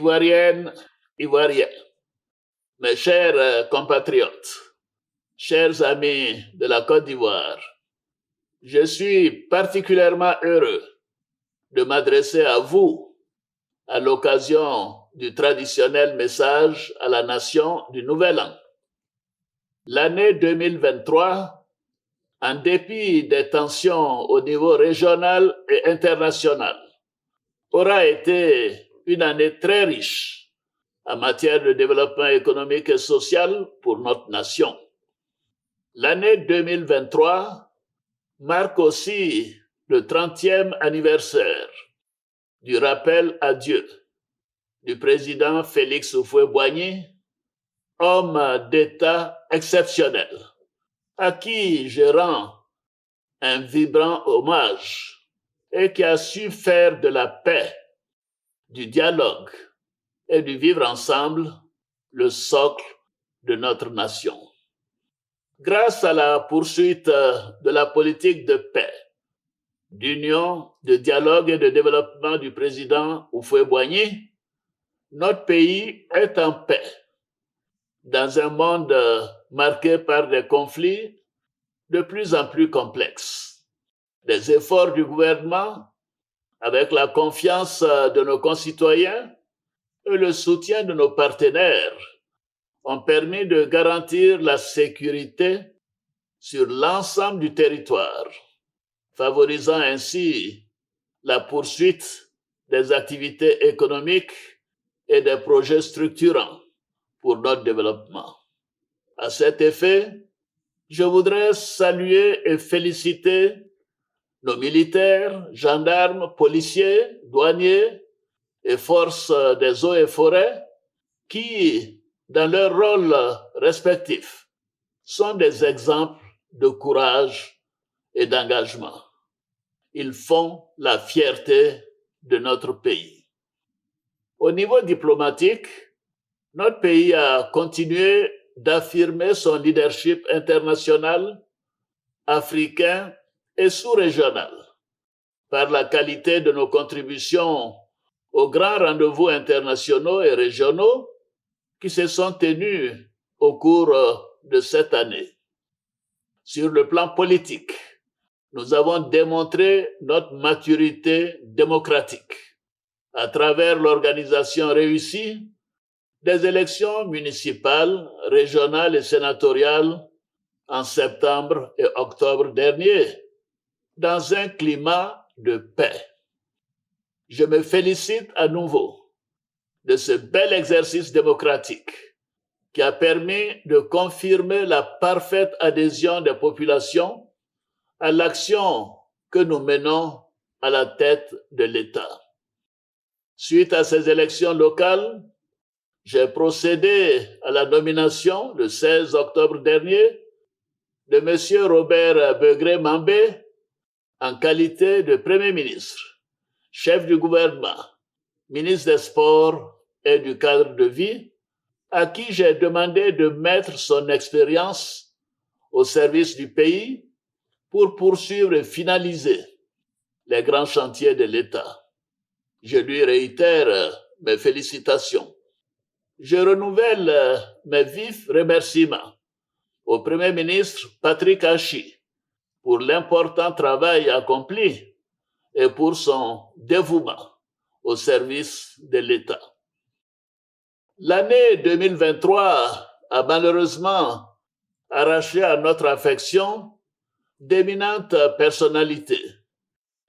Ivoiriennes, Ivoiriens, mes chers compatriotes, chers amis de la Côte d'Ivoire, je suis particulièrement heureux de m'adresser à vous à l'occasion du traditionnel message à la nation du Nouvel An. L'année 2023, en dépit des tensions au niveau régional et international, aura été une année très riche en matière de développement économique et social pour notre nation. L'année 2023 marque aussi le 30e anniversaire du rappel à Dieu du président Félix Houphouët-Boigny, homme d'État exceptionnel, à qui je rends un vibrant hommage et qui a su faire de la paix, du dialogue et du vivre ensemble le socle de notre nation. Grâce à la poursuite de la politique de paix, d'union, de dialogue et de développement du président Houphouët-Boigny, notre pays est en paix dans un monde marqué par des conflits de plus en plus complexes. Les efforts du gouvernement, avec la confiance de nos concitoyens et le soutien de nos partenaires, ont permis de garantir la sécurité sur l'ensemble du territoire, favorisant ainsi la poursuite des activités économiques et des projets structurants pour notre développement. À cet effet, je voudrais saluer et féliciter nos militaires, gendarmes, policiers, douaniers et forces des eaux et forêts qui, dans leurs rôles respectifs, sont des exemples de courage et d'engagement. Ils font la fierté de notre pays. Au niveau diplomatique, notre pays a continué d'affirmer son leadership international, africain et sous-régional par la qualité de nos contributions aux grands rendez-vous internationaux et régionaux qui se sont tenus au cours de cette année. Sur le plan politique, nous avons démontré notre maturité démocratique à travers l'organisation réussie des élections municipales, régionales et sénatoriales en septembre et octobre dernier, dans un climat de paix. Je me félicite à nouveau de ce bel exercice démocratique qui a permis de confirmer la parfaite adhésion des populations à l'action que nous menons à la tête de l'État. Suite à ces élections locales, j'ai procédé à la nomination le 16 octobre dernier de M. Robert Begré-Mambé en qualité de Premier ministre, chef du gouvernement, ministre des Sports et du cadre de vie, à qui j'ai demandé de mettre son expérience au service du pays pour poursuivre et finaliser les grands chantiers de l'État. Je lui réitère mes félicitations. Je renouvelle mes vifs remerciements au Premier ministre Patrick Achi pour l'important travail accompli et pour son dévouement au service de l'État. L'année 2023 a malheureusement arraché à notre affection d'éminentes personnalités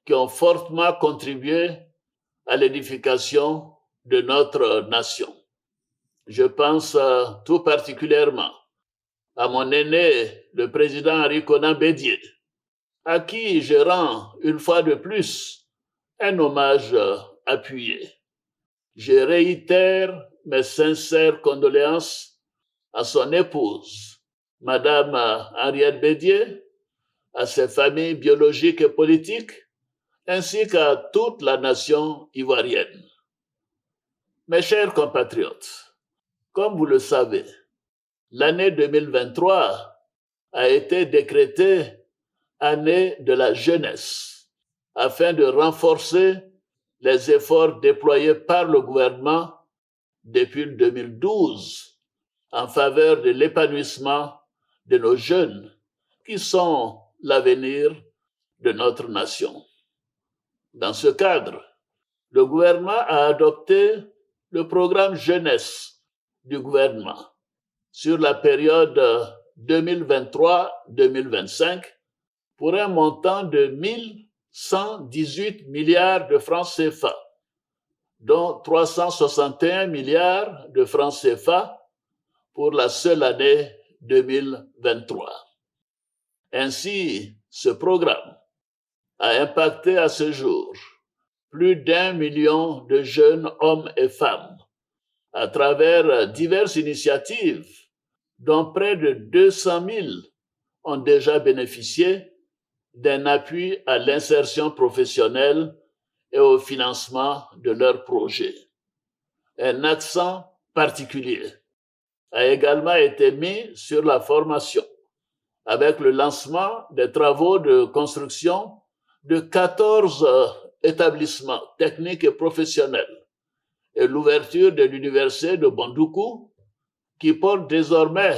qui ont fortement contribué à l'édification de notre nation. Je pense tout particulièrement à mon aîné, le président Henri Konan Bédié, à qui je rends une fois de plus un hommage appuyé. Je réitère mes sincères condoléances à son épouse, Madame Henriette Bédié, à ses familles biologiques et politiques, ainsi qu'à toute la nation ivoirienne. Mes chers compatriotes, comme vous le savez, l'année 2023 a été décrétée année de la jeunesse afin de renforcer les efforts déployés par le gouvernement depuis 2012 en faveur de l'épanouissement de nos jeunes qui sont l'avenir de notre nation. Dans ce cadre, le gouvernement a adopté le programme jeunesse du gouvernement sur la période 2023-2025 pour un montant de 1 118 milliards de francs CFA, dont 361 milliards de francs CFA pour la seule année 2023. Ainsi, ce programme a impacté à ce jour plus d'1 million de jeunes hommes et femmes à travers diverses initiatives dont près de 200 000 ont déjà bénéficié d'un appui à l'insertion professionnelle et au financement de leurs projets. Un accent particulier a également été mis sur la formation, avec le lancement des travaux de construction de 14 établissements techniques et professionnels et l'ouverture de l'université de Bandoukou, qui porte désormais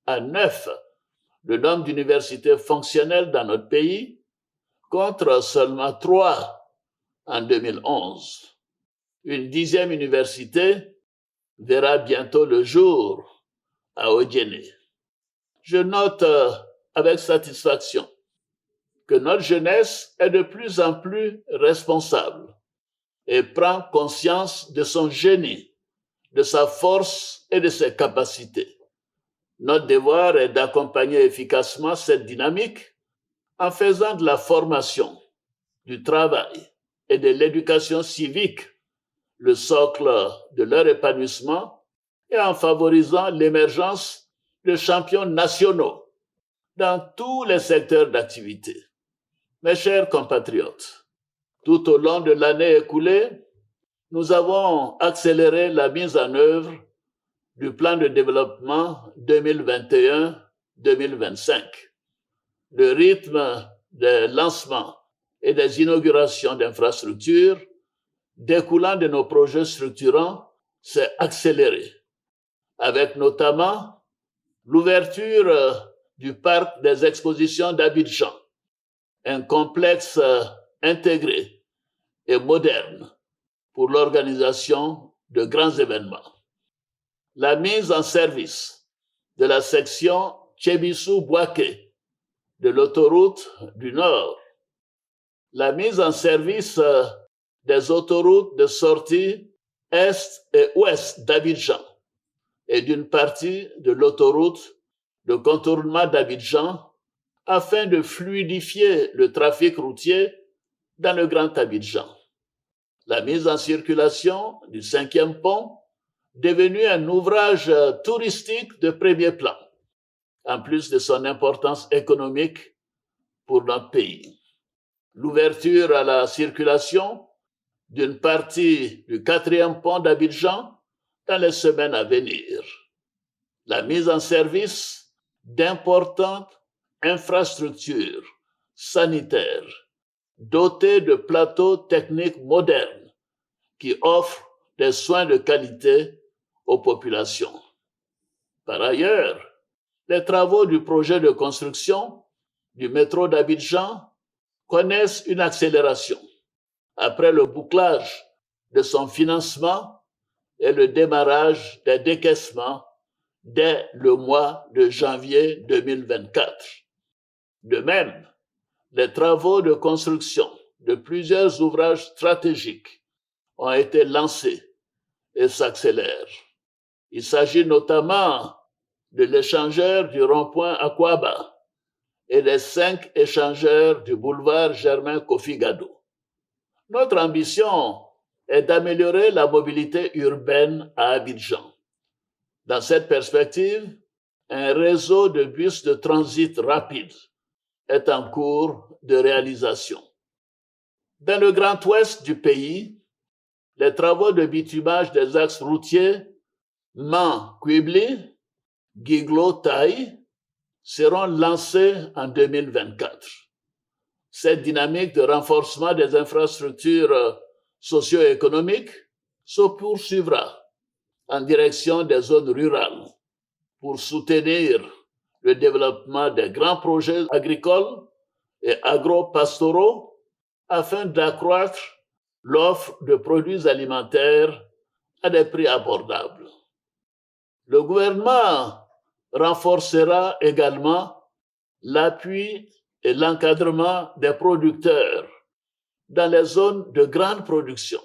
à 9 le nombre d'universités fonctionnelles dans notre pays, contre seulement 3 en 2011. Une 10e université verra bientôt le jour à Odiéné. Je note avec satisfaction que notre jeunesse est de plus en plus responsable et prend conscience de son génie, de sa force et de ses capacités. Notre devoir est d'accompagner efficacement cette dynamique en faisant de la formation, du travail et de l'éducation civique le socle de leur épanouissement et en favorisant l'émergence de champions nationaux dans tous les secteurs d'activité. Mes chers compatriotes, tout au long de l'année écoulée, nous avons accéléré la mise en œuvre du plan de développement 2021-2025. Le rythme des lancements et des inaugurations d'infrastructures découlant de nos projets structurants s'est accéléré, avec notamment l'ouverture du parc des expositions d'Abidjan, un complexe intégré et moderne pour l'organisation de grands événements. La mise en service de la section Tchébissou-Bouaké de l'autoroute du Nord, la mise en service des autoroutes de sortie Est et Ouest d'Abidjan et d'une partie de l'autoroute de contournement d'Abidjan afin de fluidifier le trafic routier dans le Grand Abidjan. La mise en circulation du 5e pont, devenu un ouvrage touristique de premier plan, en plus de son importance économique pour notre pays. L'ouverture à la circulation d'une partie du 4e pont d'Abidjan dans les semaines à venir. La mise en service d'importantes infrastructures sanitaires dotées de plateaux techniques modernes qui offrent des soins de qualité aux populations. Par ailleurs, les travaux du projet de construction du métro d'Abidjan connaissent une accélération après le bouclage de son financement et le démarrage des décaissements dès le mois de janvier 2024. De même, les travaux de construction de plusieurs ouvrages stratégiques ont été lancés et s'accélèrent. Il s'agit notamment de l'échangeur du rond-point Akwaba et des 5 échangeurs du boulevard Germain Kofi Gado. Notre ambition est d'améliorer la mobilité urbaine à Abidjan. Dans cette perspective, un réseau de bus de transit rapide est en cours de réalisation. Dans le Grand Ouest du pays, les travaux de bitumage des axes routiers Mans-Quibli, Guiglo-Taï seront lancés en 2024. Cette dynamique de renforcement des infrastructures socio-économiques se poursuivra en direction des zones rurales pour soutenir le développement des grands projets agricoles et agro-pastoraux afin d'accroître l'offre de produits alimentaires à des prix abordables. Le gouvernement renforcera également l'appui et l'encadrement des producteurs dans les zones de grande production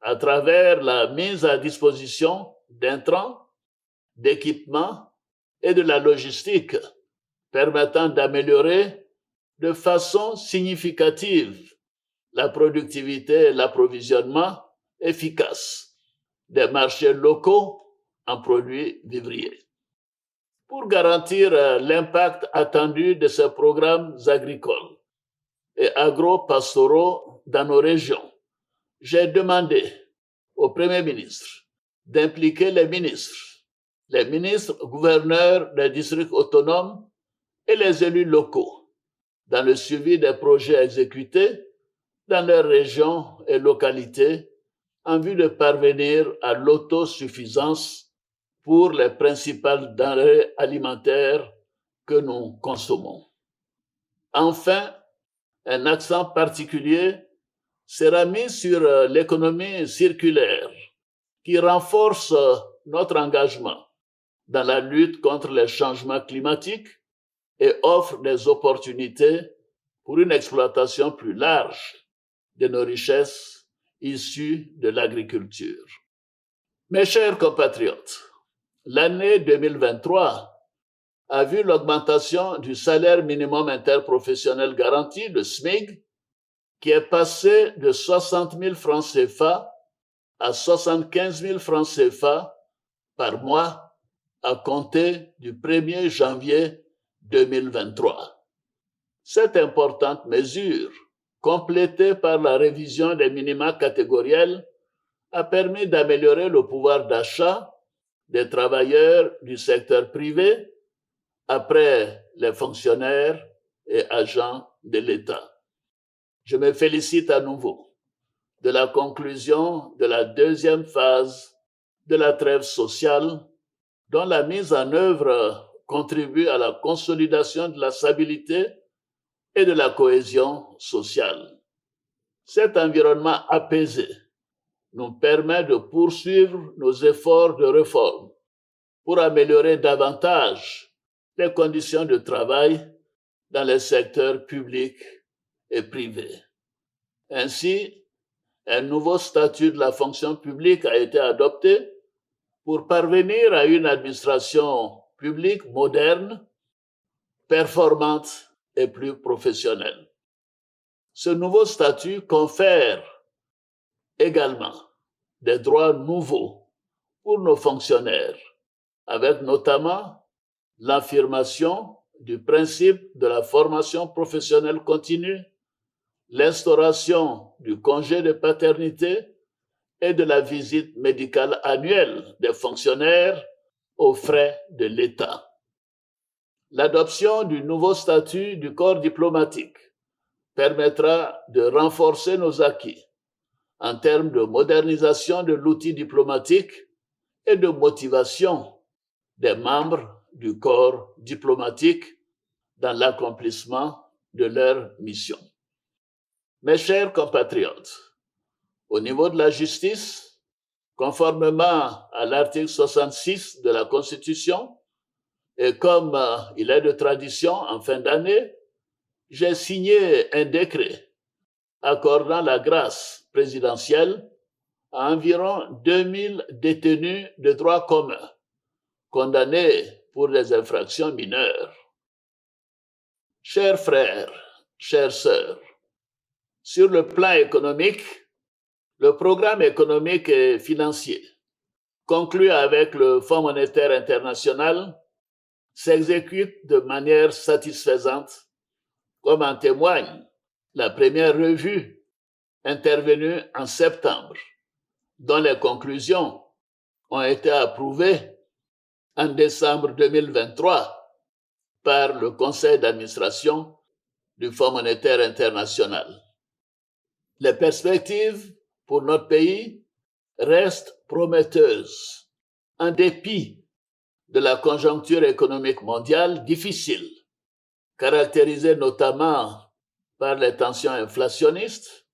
à travers la mise à disposition d'intrants, d'équipements et de la logistique permettant d'améliorer de façon significative la productivité et l'approvisionnement efficace des marchés locaux en produits vivriers. Pour garantir l'impact attendu de ces programmes agricoles et agro-pastoraux dans nos régions, j'ai demandé au Premier ministre d'impliquer les ministres gouverneurs des districts autonomes et les élus locaux dans le suivi des projets exécutés dans leurs régions et localités en vue de parvenir à l'autosuffisance pour les principales denrées alimentaires que nous consommons. Enfin, un accent particulier sera mis sur l'économie circulaire qui renforce notre engagement dans la lutte contre les changements climatiques et offre des opportunités pour une exploitation plus large de nos richesses issues de l'agriculture. Mes chers compatriotes, l'année 2023 a vu l'augmentation du salaire minimum interprofessionnel garanti, le SMIG, qui est passé de 60 000 francs CFA à 75 000 francs CFA par mois à compter du 1er janvier 2023. Cette importante mesure, complétée par la révision des minima catégoriels, a permis d'améliorer le pouvoir d'achat des travailleurs du secteur privé après les fonctionnaires et agents de l'État. Je me félicite à nouveau de la conclusion de la deuxième phase de la trêve sociale, dont la mise en œuvre contribue à la consolidation de la stabilité et de la cohésion sociale. Cet environnement apaisé nous permet de poursuivre nos efforts de réforme pour améliorer davantage les conditions de travail dans les secteurs publics et privés. Ainsi, un nouveau statut de la fonction publique a été adopté pour parvenir à une administration publique moderne, performante et plus professionnelle. Ce nouveau statut confère également des droits nouveaux pour nos fonctionnaires, avec notamment l'affirmation du principe de la formation professionnelle continue, l'instauration du congé de paternité et de la visite médicale annuelle des fonctionnaires aux frais de l'État. L'adoption du nouveau statut du corps diplomatique permettra de renforcer nos acquis en termes de modernisation de l'outil diplomatique et de motivation des membres du corps diplomatique dans l'accomplissement de leur mission. Mes chers compatriotes, au niveau de la justice, conformément à l'article 66 de la Constitution, et comme il est de tradition en fin d'année, j'ai signé un décret accordant la grâce présidentielle à environ 2000 détenus de droit commun, condamnés pour des infractions mineures. Chers frères, chères sœurs, sur le plan économique, le programme économique et financier conclu avec le Fonds monétaire international s'exécute de manière satisfaisante, comme en témoigne la première revue intervenue en septembre, dont les conclusions ont été approuvées en décembre 2023 par le Conseil d'administration du Fonds monétaire international. Les perspectives pour notre pays restent prometteuses en dépit de la conjoncture économique mondiale difficile, caractérisée notamment par les tensions inflationnistes,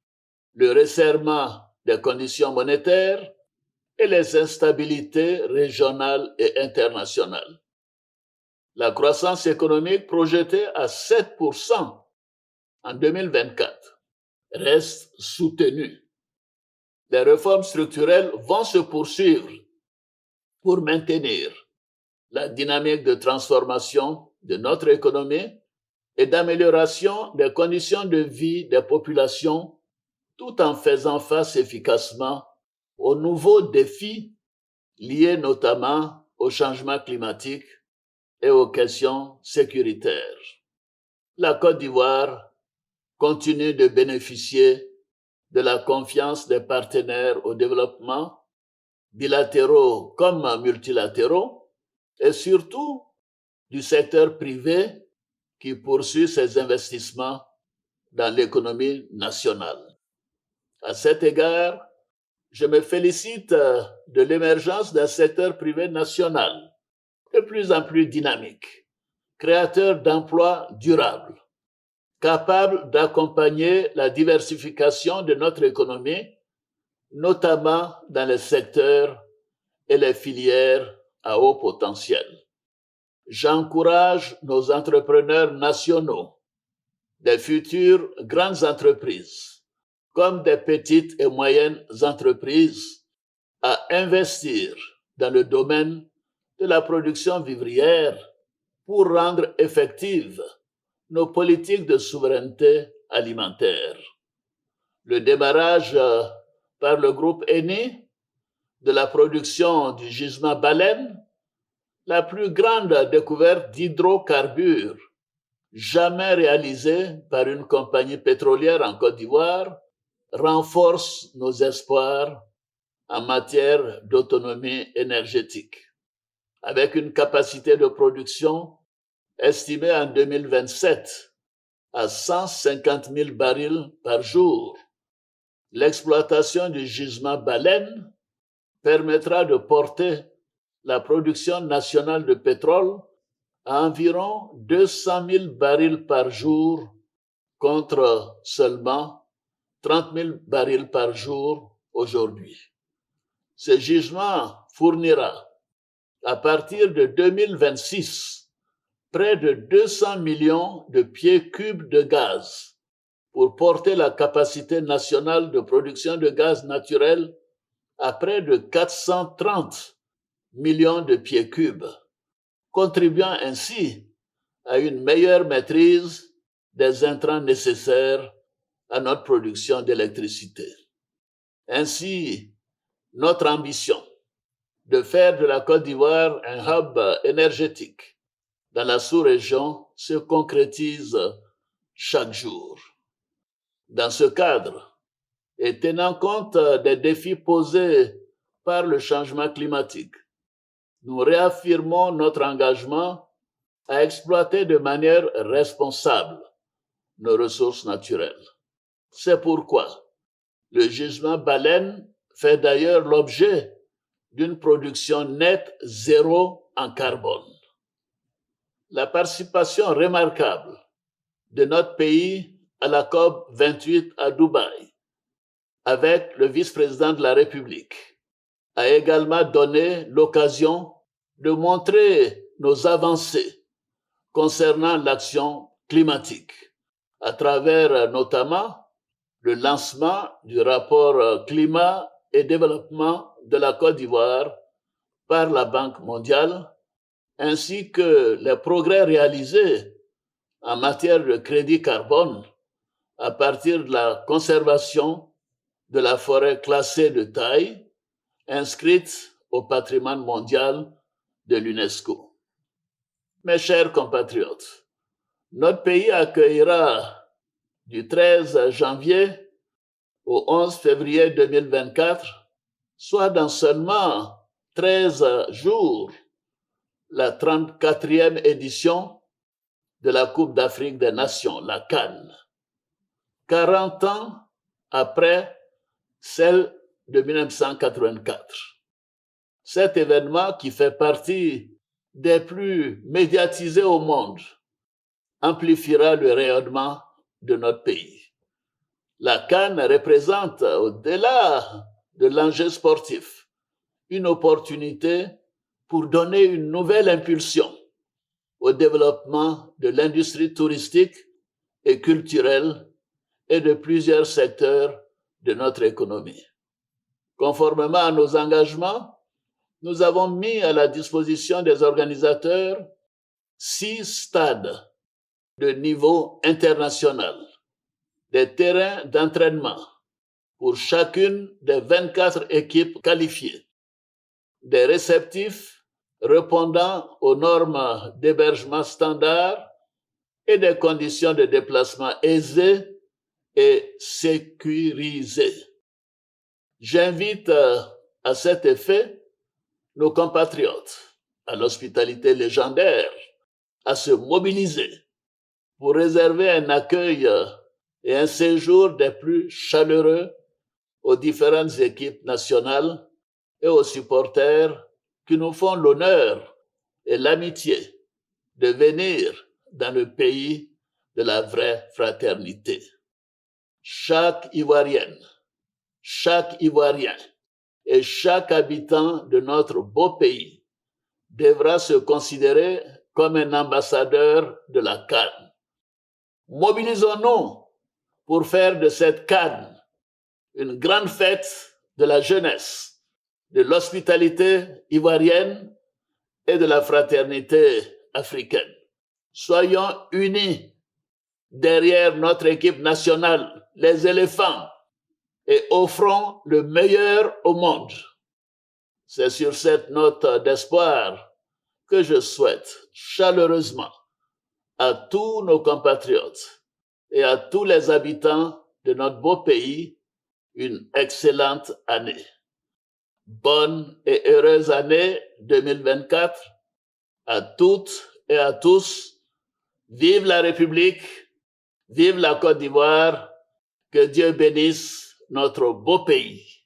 le resserrement des conditions monétaires et les instabilités régionales et internationales. La croissance économique projetée à 7% en 2024 reste soutenue. Les réformes structurelles vont se poursuivre pour maintenir la dynamique de transformation de notre économie et d'amélioration des conditions de vie des populations, tout en faisant face efficacement aux nouveaux défis liés notamment au changement climatique et aux questions sécuritaires. La Côte d'Ivoire continue de bénéficier de la confiance des partenaires au développement, bilatéraux comme multilatéraux, et surtout du secteur privé qui poursuit ses investissements dans l'économie nationale. À cet égard, je me félicite de l'émergence d'un secteur privé national de plus en plus dynamique, créateur d'emplois durables, capable d'accompagner la diversification de notre économie, notamment dans les secteurs et les filières à haut potentiel. J'encourage nos entrepreneurs nationaux, des futures grandes entreprises, comme des petites et moyennes entreprises, à investir dans le domaine de la production vivrière pour rendre effectives nos politiques de souveraineté alimentaire. Le démarrage par le groupe Eni de la production du gisement Baleine, la plus grande découverte d'hydrocarbures jamais réalisée par une compagnie pétrolière en Côte d'Ivoire, renforce nos espoirs en matière d'autonomie énergétique. Avec une capacité de production estimée en 2027 à 150 000 barils par jour, l'exploitation du gisement Baleine permettra de porter la production nationale de pétrole à environ 200 000 barils par jour contre seulement 30 000 barils par jour aujourd'hui. Ce gisement fournira, à partir de 2026, près de 200 millions de pieds cubes de gaz pour porter la capacité nationale de production de gaz naturel à près de 430 millions de pieds cubes, contribuant ainsi à une meilleure maîtrise des intrants nécessaires à notre production d'électricité. Ainsi, notre ambition de faire de la Côte d'Ivoire un hub énergétique dans la sous-région se concrétise chaque jour. Dans ce cadre, et tenant compte des défis posés par le changement climatique, nous réaffirmons notre engagement à exploiter de manière responsable nos ressources naturelles. C'est pourquoi le gisement Baleine fait d'ailleurs l'objet d'une production nette zéro en carbone. La participation remarquable de notre pays à la COP 28 à Dubaï, avec le vice-président de la République, a également donné l'occasion de montrer nos avancées concernant l'action climatique, à travers notamment le lancement du rapport climat et développement de la Côte d'Ivoire par la Banque mondiale, ainsi que les progrès réalisés en matière de crédit carbone à partir de la conservation de la forêt classée de taille, inscrite au patrimoine mondial de l'UNESCO. Mes chers compatriotes, notre pays accueillera du 13 janvier au 11 février 2024, soit dans seulement 13 jours, la 34e édition de la Coupe d'Afrique des Nations, la CAN, 40 ans après celle de 1984. cet événement qui fait partie des plus médiatisés au monde amplifiera le rayonnement de notre pays. La CAN représente, au-delà de l'enjeu sportif, une opportunité pour donner une nouvelle impulsion au développement de l'industrie touristique et culturelle et de plusieurs secteurs de notre économie. Conformément à nos engagements, nous avons mis à la disposition des organisateurs 6 stades de niveau international, des terrains d'entraînement pour chacune des 24 équipes qualifiées, des réceptifs répondant aux normes d'hébergement standard et des conditions de déplacement aisées et sécurisées. J'invite à cet effet nos compatriotes à l'hospitalité légendaire à se mobiliser pour réserver un accueil et un séjour des plus chaleureux aux différentes équipes nationales et aux supporters qui nous font l'honneur et l'amitié de venir dans le pays de la vraie fraternité. Chaque Ivoirienne, chaque Ivoirien et chaque habitant de notre beau pays devra se considérer comme un ambassadeur de la CAN. Mobilisons-nous pour faire de cette CAN une grande fête de la jeunesse, de l'hospitalité ivoirienne et de la fraternité africaine. Soyons unis derrière notre équipe nationale, les éléphants, et offrons le meilleur au monde. C'est sur cette note d'espoir que je souhaite chaleureusement à tous nos compatriotes et à tous les habitants de notre beau pays une excellente année. Bonne et heureuse année 2024 à toutes et à tous. Vive la République, vive la Côte d'Ivoire, que Dieu bénisse notre beau pays.